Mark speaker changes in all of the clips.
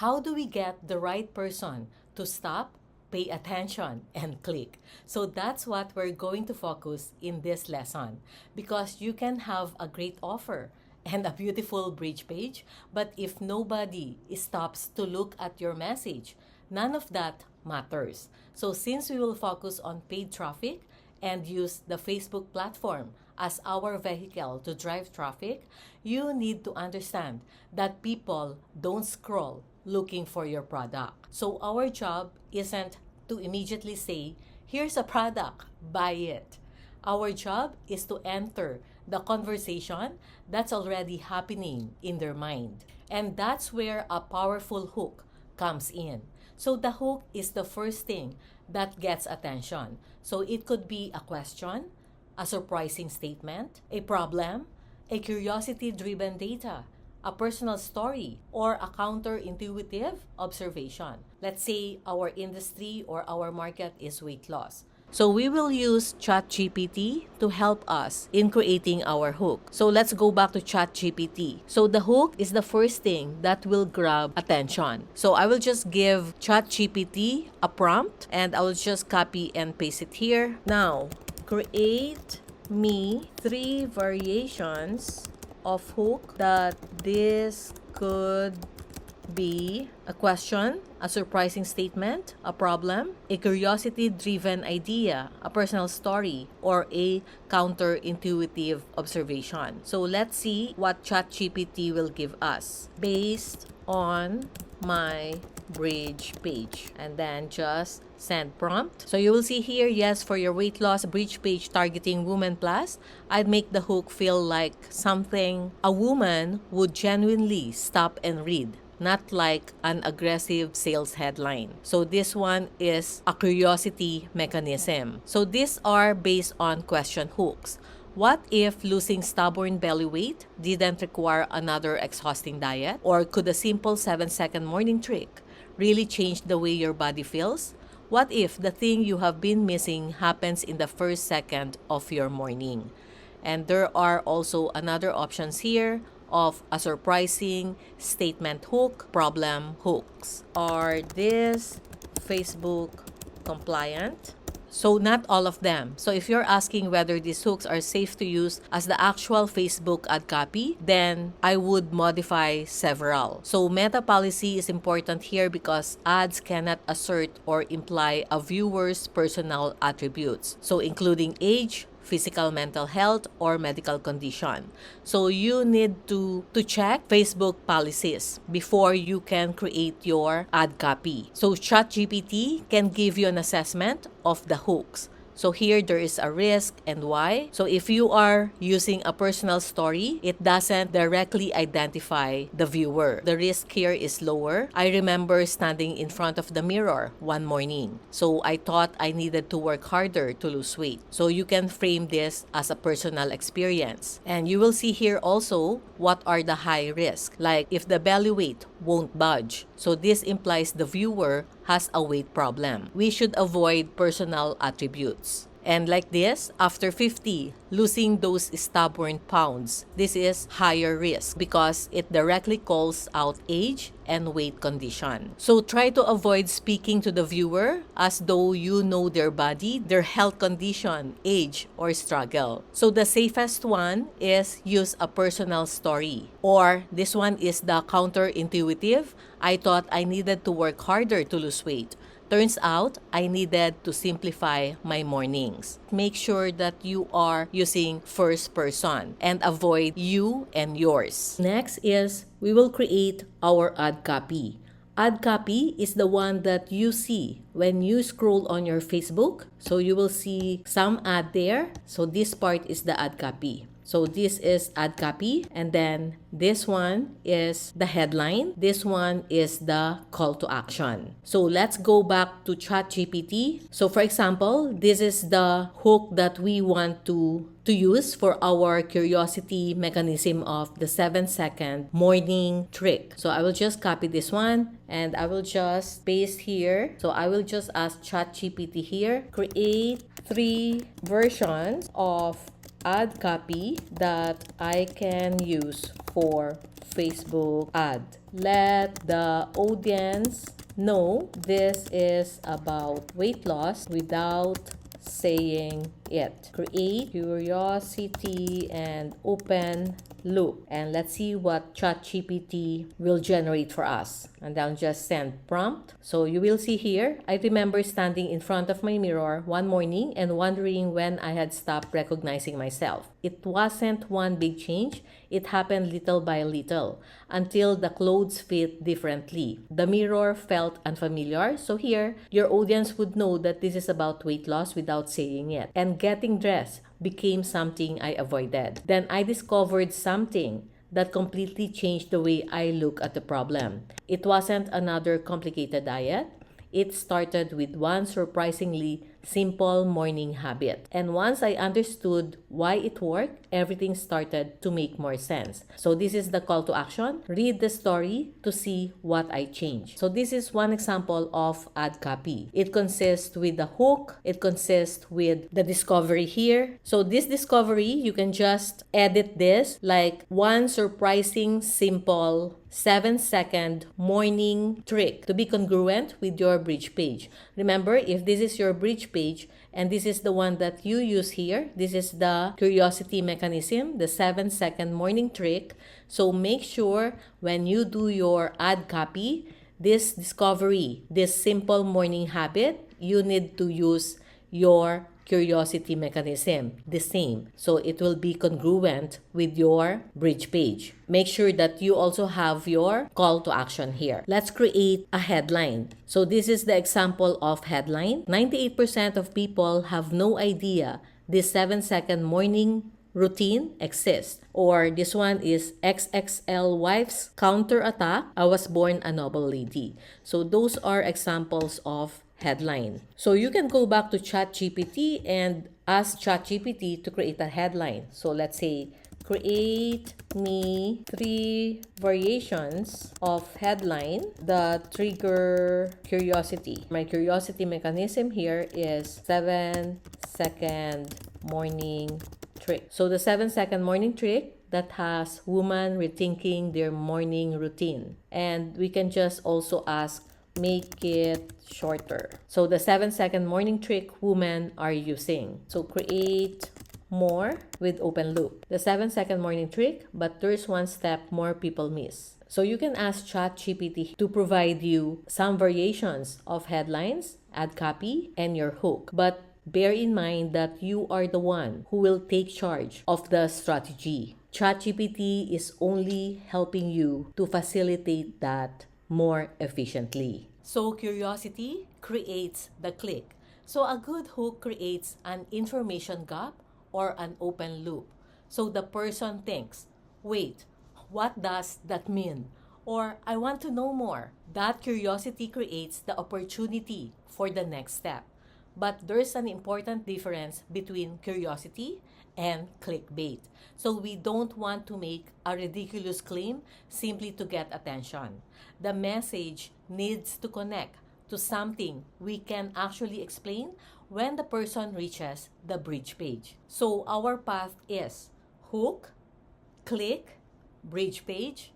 Speaker 1: how do we get the right person to stop, pay attention, and click? So that's what we're going to focus in this lesson, because you can have a great offer and a beautiful bridge page, but if nobody stops to look at your message, none of that matters. So since we will focus on paid traffic and use the Facebook platform as our vehicle to drive traffic, you need to understand that people don't scroll looking for your product. So our job isn't to immediately say, here's a product, buy it. Our job is to enter the conversation that's already happening in their mind. And that's where a powerful hook comes in. So the hook is the first thing that gets attention. So it could be a question, a surprising statement, a problem, a curiosity-driven data, a personal story, or a counterintuitive observation. Let's say our industry or our market is weight loss. So we will use ChatGPT to help us in creating our hook. So let's go back to ChatGPT. So the hook is the first thing that will grab attention. So I will just give ChatGPT a prompt and I will just copy and paste it here. Now, create me 3 variations of hook that this could be a question, a surprising statement, a problem, a curiosity-driven idea, a personal story, or a counterintuitive observation. So let's see what ChatGPT will give us based on my bridge page, and then just send prompt. So you will see here, yes, for your weight loss bridge page targeting women plus, I'd make the hook feel like something a woman would genuinely stop and read, not like an aggressive sales headline. So this one is a curiosity mechanism. So these are based on question hooks. What if losing stubborn belly weight didn't require another exhausting diet? Or could a simple 7-second morning trick really change the way your body feels? What if the thing you have been missing happens in the first second of your morning? And there are also another options here of a surprising statement hook, problem hooks. Are these Facebook compliant? So not all of them. So if you're asking whether these hooks are safe to use as the actual Facebook ad copy, then I would modify several. So meta policy is important here because ads cannot assert or imply a viewer's personal attributes. So including age, physical, mental health, or medical condition. So you need to check Facebook policies before you can create your ad copy. So ChatGPT can give you an assessment of the hooks. So here there is a risk and why. So if you are using a personal story, it doesn't directly identify the viewer. The risk here is lower. I remember standing in front of the mirror one morning. So I thought I needed to work harder to lose weight. So you can frame this as a personal experience. And you will see here also what are the high risk. Like if the belly weight won't budge. So this implies the viewer has a weight problem. We should avoid personal attributes. And like this, after 50, losing those stubborn pounds, this is higher risk because it directly calls out age and weight condition. So try to avoid speaking to the viewer as though you know their body, their health condition, age, or struggle. So the safest one is use a personal story. Or this one is the counterintuitive. I thought I needed to work harder to lose weight. Turns out, I needed to simplify my mornings. Make sure that you are using first person and avoid you and yours. Next is, we will create our ad copy. Ad copy is the one that you see when you scroll on your Facebook. So you will see some ad there. So this part is the ad copy. So this is ad copy, and then this one is the headline. This one is the call to action. So let's go back to ChatGPT. So for example, this is the hook that we want to use for our curiosity mechanism of the 7-second morning trick. So I will just copy this one and I will just paste here. So I will just ask ChatGPT here, create 3 versions of ad copy that I can use for Facebook ad. Let the audience know this is about weight loss without saying it. Create curiosity and open loop. And let's see what ChatGPT will generate for us. And then just send prompt. So you will see here, I remember standing in front of my mirror one morning and wondering when I had stopped recognizing myself. It wasn't one big change. It happened little by little until the clothes fit differently. The mirror felt unfamiliar. So here, your audience would know that this is about weight loss without saying it. And getting dressed became something I avoided. Then I discovered something that completely changed the way I look at the problem. It wasn't another complicated diet. It started with one surprisingly simple morning habit. And once I understood why it worked, everything started to make more sense. So this is the call to action. Read the story to see what I changed. So this is one example of ad copy. It consists with the hook. It consists with the discovery here. So this discovery, you can just edit this like one surprising simple 7-second morning trick to be congruent with your bridge page. Remember, if this is your bridge page and this is the one that you use here, this is the curiosity mechanism, the 7-second morning trick. So make sure when you do your ad copy, this discovery, this simple morning habit, you need to use your curiosity mechanism the same, so it will be congruent with your bridge page. Make sure that you also have your call to action here. Let's create a headline. So this is the example of headline. 98% of people have no idea this 7-second morning routine exists. Or this one is XXL wife's counterattack. I was born a noble lady. So those are examples of headline. So you can go back to ChatGPT and ask ChatGPT to create a headline. So let's say, create me 3 variations of headline that trigger curiosity. My curiosity mechanism here is 7-second morning trick. So the 7-second morning trick that has woman rethinking their morning routine. And we can just also ask, make it shorter. So the 7-second morning trick women are using. So create more with open loop. The 7-second morning trick, but there's one step more people miss. So you can ask ChatGPT to provide you some variations of headlines, ad copy, and your hook. But bear in mind that you are the one who will take charge of the strategy. ChatGPT is only helping you to facilitate that more efficiently. So curiosity creates the click. So a good hook creates an information gap or an open loop. So the person thinks, wait, what does that mean? Or I want to know more. That curiosity creates the opportunity for the next step. But there's an important difference between curiosity and clickbait. So we don't want to make a ridiculous claim simply to get attention. The message needs to connect to something we can actually explain when the person reaches the bridge page. So our path is hook, click, bridge page,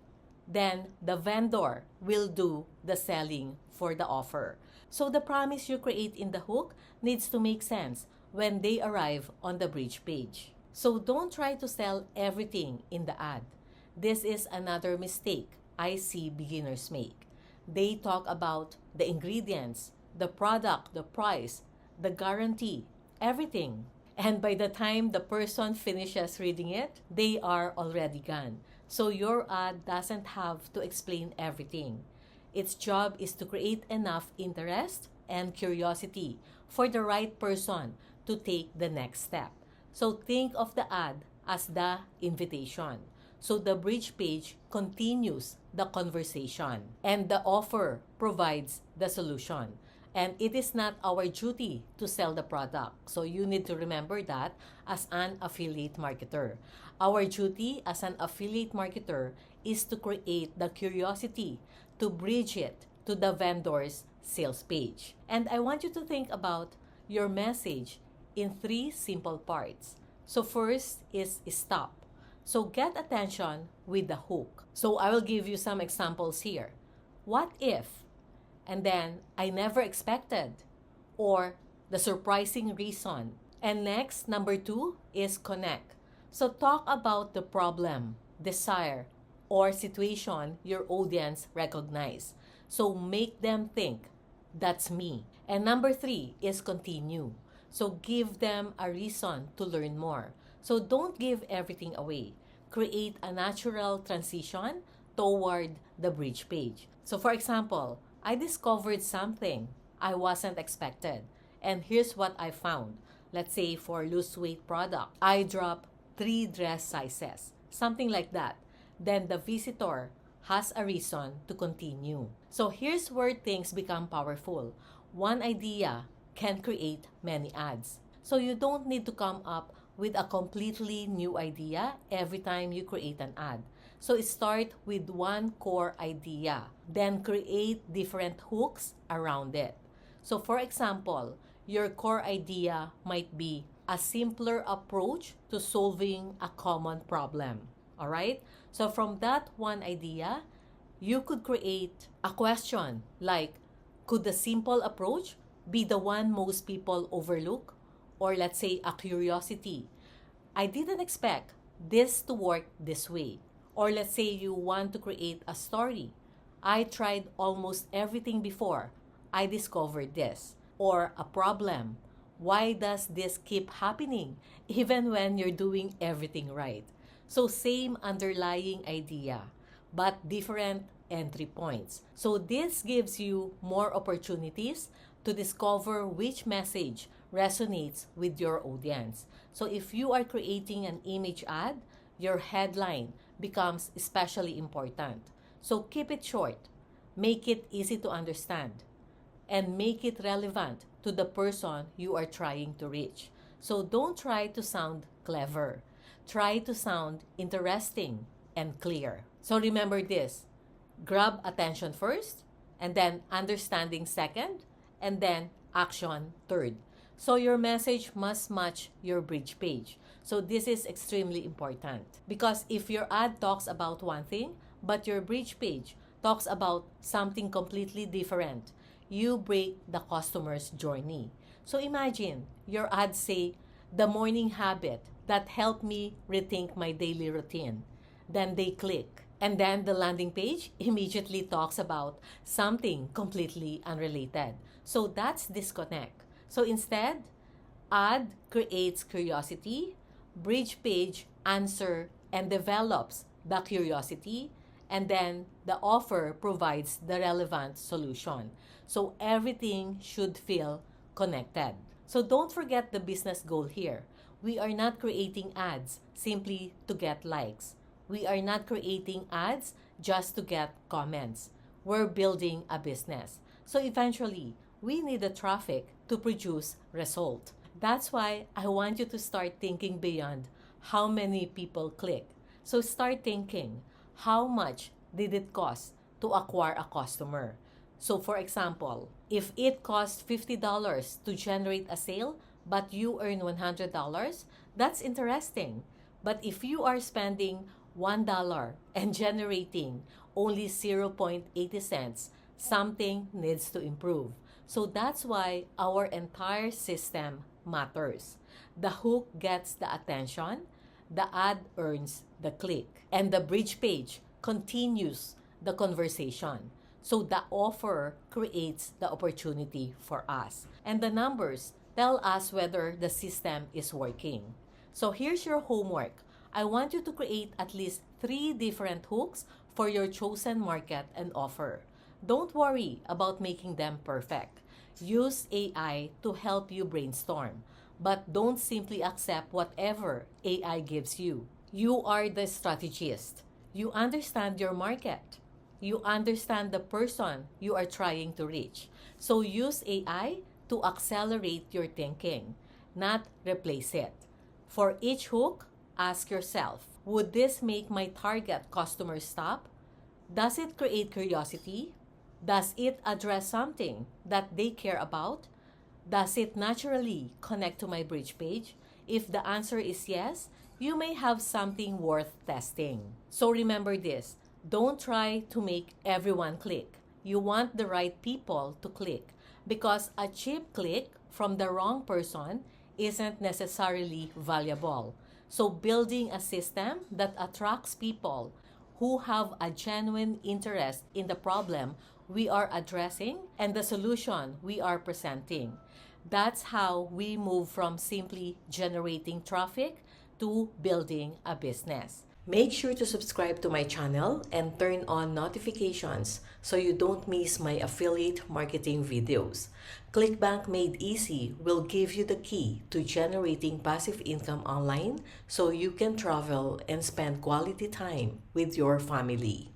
Speaker 1: then the vendor will do the selling for the offer. So the promise you create in the hook needs to make sense when they arrive on the bridge page. So don't try to sell everything in the ad. This is another mistake I see beginners make. They talk about the ingredients, the product, the price, the guarantee, everything. And by the time the person finishes reading it, they are already gone. So your ad doesn't have to explain everything. Its job is to create enough interest and curiosity for the right person to take the next step. So think of the ad as the invitation. So the bridge page continues the conversation and the offer provides the solution. And it is not our duty to sell the product. So you need to remember that as an affiliate marketer. Our duty as an affiliate marketer is to create the curiosity, to bridge it to the vendor's sales page. And I want you to think about your message in 3 simple parts. So first is stop. So get attention with the hook. So I will give you some examples here. What if? And then I never expected. Or the surprising reason. And next, number 2 is connect. So talk about the problem, desire, or situation your audience recognize. So make them think, that's me. And number 3 is continue. So give them a reason to learn more. So don't give everything away. Create a natural transition toward the bridge page. So for example, I discovered something I wasn't expected. And here's what I found. Let's say for loose weight product, I dropped 3 dress sizes, something like that. Then the visitor has a reason to continue. So here's where things become powerful. One idea can create many ads. So you don't need to come up with a completely new idea every time you create an ad. So start with one core idea, then create different hooks around it. So for example, your core idea might be a simpler approach to solving a common problem. All right? So from that one idea, you could create a question like, could the simple approach be the one most people overlook? Or let's say a curiosity. I didn't expect this to work this way. Or let's say you want to create a story. I tried almost everything before I discovered this. Or a problem. Why does this keep happening even when you're doing everything right? So same underlying idea, but different entry points. So this gives you more opportunities to discover which message resonates with your audience. So if you are creating an image ad, your headline becomes especially important. So keep it short, make it easy to understand, and make it relevant to the person you are trying to reach. So don't try to sound clever. Try to sound interesting and clear. So remember this, grab attention first, and then understanding second, and then action third. So your message must match your bridge page. So this is extremely important because if your ad talks about one thing, but your bridge page talks about something completely different, you break the customer's journey. So imagine your ads say, the morning habit that helped me rethink my daily routine. Then they click. And then the landing page immediately talks about something completely unrelated. So that's disconnect. So instead, ad creates curiosity, bridge page answer and develops the curiosity, and then the offer provides the relevant solution. So everything should feel connected. So don't forget the business goal here. We are not creating ads simply to get likes. We are not creating ads just to get comments. We're building a business. So eventually, we need the traffic to produce result. That's why I want you to start thinking beyond how many people click. So start thinking, how much did it cost to acquire a customer? So for example, if it costs $50 to generate a sale, but you earn $100, that's interesting. But if you are spending $1 and generating only 0.80 cents, something needs to improve. So that's why our entire system matters. The hook gets the attention, the ad earns the click, and the bridge page continues the conversation. So the offer creates the opportunity for us. And the numbers tell us whether the system is working. So here's your homework. I want you to create at least 3 different hooks for your chosen market and offer. Don't worry about making them perfect. Use AI to help you brainstorm, but don't simply accept whatever AI gives you. You are the strategist. You understand your market. You understand the person you are trying to reach. So use AI to accelerate your thinking, not replace it. For each hook, ask yourself, would this make my target customer stop? Does it create curiosity? Does it address something that they care about? Does it naturally connect to my bridge page? If the answer is yes, you may have something worth testing. So remember this, don't try to make everyone click. You want the right people to click because a cheap click from the wrong person isn't necessarily valuable. So building a system that attracts people who have a genuine interest in the problem we are addressing and the solution we are presenting. That's how we move from simply generating traffic to building a business. Make sure to subscribe to my channel and turn on notifications so you don't miss my affiliate marketing videos. Clickbank Made Easy will give you the key to generating passive income online so you can travel and spend quality time with your family.